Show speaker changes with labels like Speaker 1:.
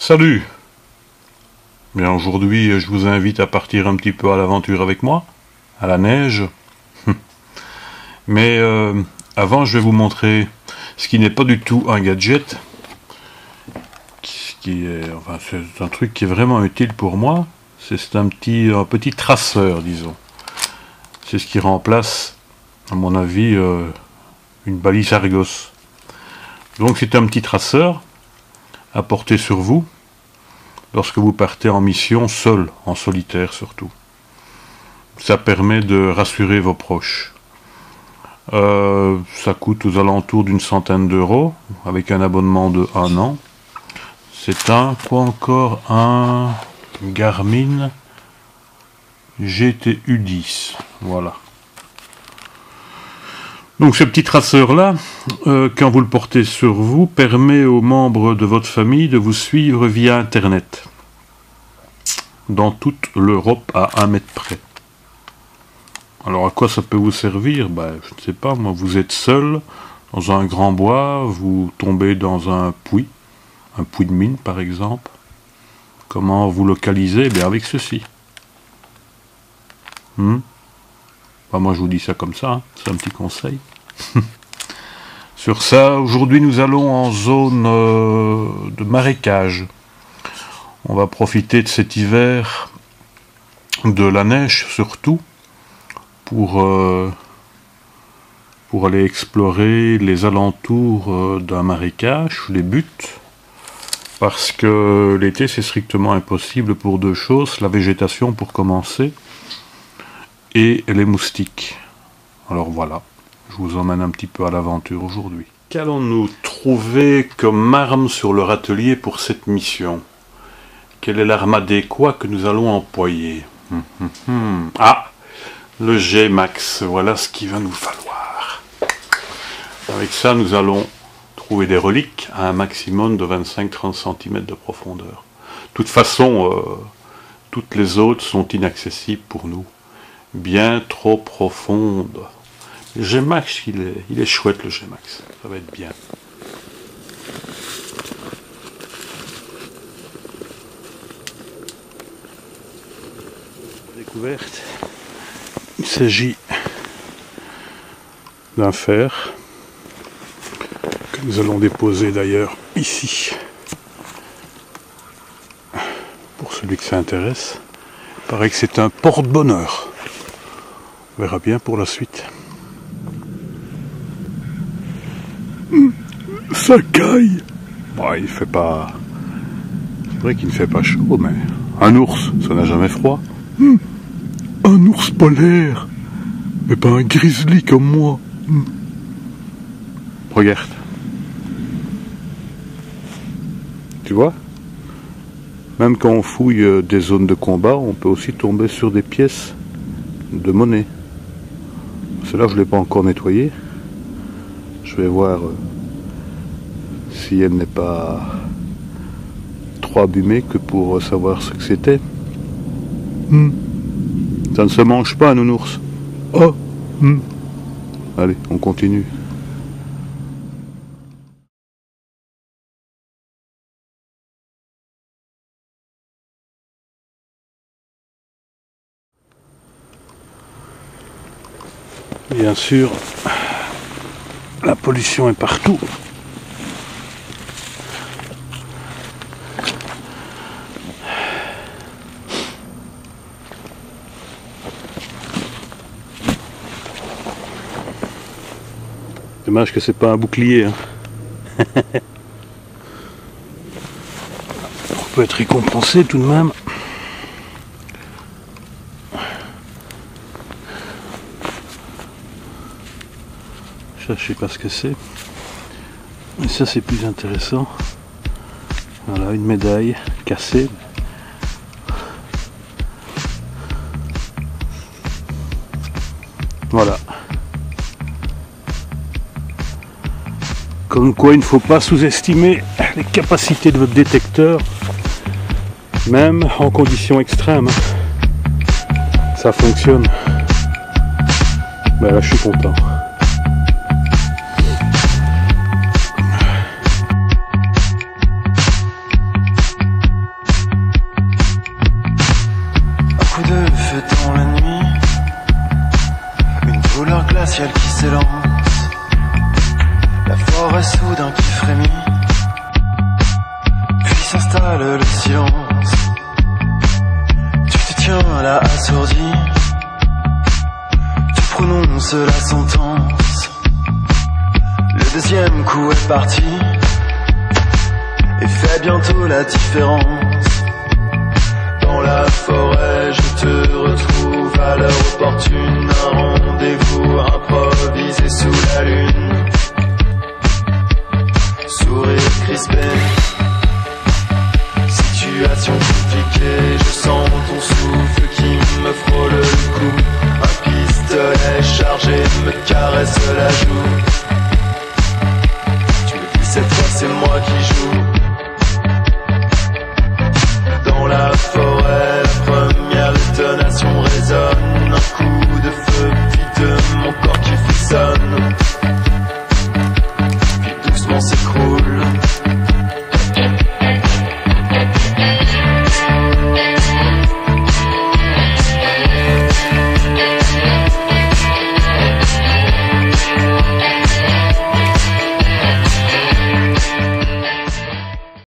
Speaker 1: Salut! Bien aujourd'hui, je vous invite à partir un petit peu à l'aventure avec moi, à la neige. Mais avant, je vais vous montrer ce qui n'est pas du tout un gadget, enfin, c'est un truc qui est vraiment utile pour moi. C'est un petit traceur, disons. C'est ce qui remplace, à mon avis, une balise Argos. Donc c'est un petit traceur à porter sur vous lorsque vous partez en mission seul, en solitaire surtout. Ça permet de rassurer vos proches. Ça coûte aux alentours d'une centaine d'euros avec un abonnement de 1 an. C'est un Garmin GTU 10. Voilà. Donc ce petit traceur-là, quand vous le portez sur vous, permet aux membres de votre famille de vous suivre via Internet. Dans toute l'Europe à 1 mètre près. Alors à quoi ça peut vous servir? Je ne sais pas, moi, vous êtes seul dans un grand bois, vous tombez dans un puits de mine par exemple. Comment vous localiser? Avec ceci. Moi je vous dis ça comme ça, hein. C'est un petit conseil. Sur ça, aujourd'hui nous allons en zone de marécage. On va profiter de cet hiver, de la neige surtout, pour aller explorer les alentours d'un marécage, les buttes, parce que l'été c'est strictement impossible pour 2 choses, la végétation pour commencer, et les moustiques. Alors voilà, je vous emmène un petit peu à l'aventure aujourd'hui. Qu'allons-nous trouver comme arme sur leur atelier pour cette mission? Quelle est l'arme adéquate que nous allons employer? Ah, le G-Max, voilà ce qu'il va nous falloir. Avec ça, nous allons trouver des reliques à un maximum de 25-30 cm de profondeur. De toute façon, toutes les autres sont inaccessibles pour nous. Bien trop profondes. Le G-Max, il est chouette le G-Max, ça va être bien. Découverte. Il s'agit d'un fer que nous allons déposer d'ailleurs ici. Pour celui que ça intéresse, il paraît que c'est un porte-bonheur. On verra bien pour la suite. Ça caille. Il fait pas... C'est vrai qu'il ne fait pas chaud, mais un ours, ça n'a jamais froid. Un ours polaire, mais pas un grizzly comme moi. Regarde. Tu vois? Même quand on fouille des zones de combat, on peut aussi tomber sur des pièces de monnaie. Celle-là, je ne l'ai pas encore nettoyée. Je vais voir si elle n'est pas trop abîmée que pour savoir ce que c'était. Ça ne se mange pas, un nounours. Oh. Allez, on continue. Bien sûr, la pollution est partout. Dommage que c'est pas un bouclier. On peut être récompensé tout de même. Ça, je sais pas ce que c'est. Mais ça, c'est plus intéressant. Voilà, une médaille cassée. Voilà. Comme quoi il ne faut pas sous-estimer les capacités de votre détecteur, même en conditions extrêmes. Ça fonctionne. Là, je suis content.
Speaker 2: s'élance, la forêt soudain qui frémit, puis s'installe le silence. Tu te tiens là assourdi, tu prononces la sentence. Le deuxième coup est parti et fait bientôt la différence. Dans la forêt, je te retrouve à l'heure opportune. Un rendez-vous improvisé sous la lune. Sourire crispé, situation compliquée. Je sens ton souffle qui me frôle le cou. Un pistolet chargé me caresse la joue. Tu me dis cette fois c'est moi qui joue.